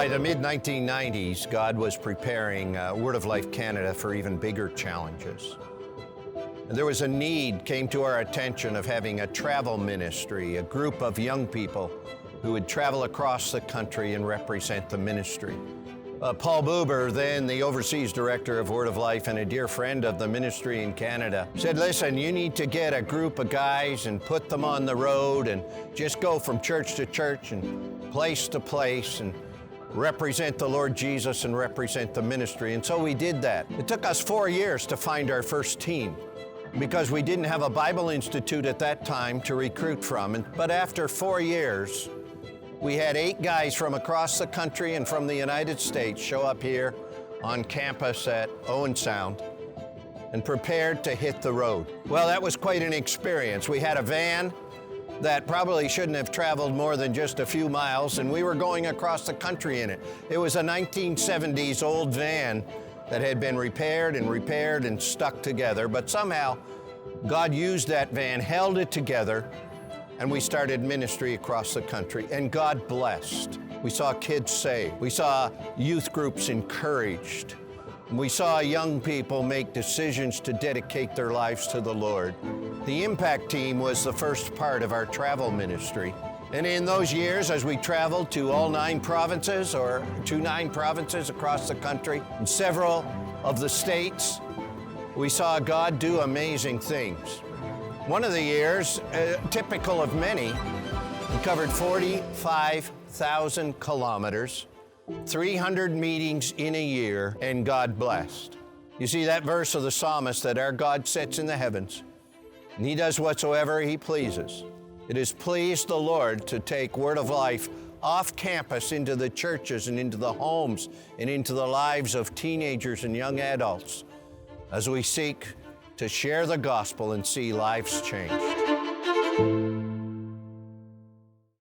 By the mid-1990s, God was preparing Word of Life Canada for even bigger challenges. And there was a need came to our attention of having a travel ministry, a group of young people who would travel across the country and represent the ministry. Paul Buber, then the overseas director of Word of Life and a dear friend of the ministry in Canada, said, listen, you need to get a group of guys and put them on the road and just go from church to church and place to place and represent the Lord Jesus and represent the ministry. And so we did that. It took us 4 years to find our first team because we didn't have a Bible Institute at that time to recruit from. But after 4 years, we had 8 guys from across the country and from the United States show up here on campus at Owen Sound and prepared to hit the road. Well, that was quite an experience. We had a van that probably shouldn't have traveled more than just a few miles, and we were going across the country in it. It was a 1970s old van that had been repaired and stuck together, but somehow God used that van, held it together, and we started ministry across the country, and God blessed. We saw kids saved. We saw youth groups encouraged. We saw young people make decisions to dedicate their lives to the Lord. The Impact Team was the first part of our travel ministry. And in those years, as we traveled to all 9 provinces or to 9 provinces across the country and several of the states, we saw God do amazing things. One of the years, typical of many, we covered 45,000 kilometers, 300 meetings in a year, and God blessed. You see that verse of the psalmist that our God sits in the heavens, and He does whatsoever He pleases. It has pleased the Lord to take Word of Life off campus into the churches and into the homes and into the lives of teenagers and young adults as we seek to share the gospel and see lives changed.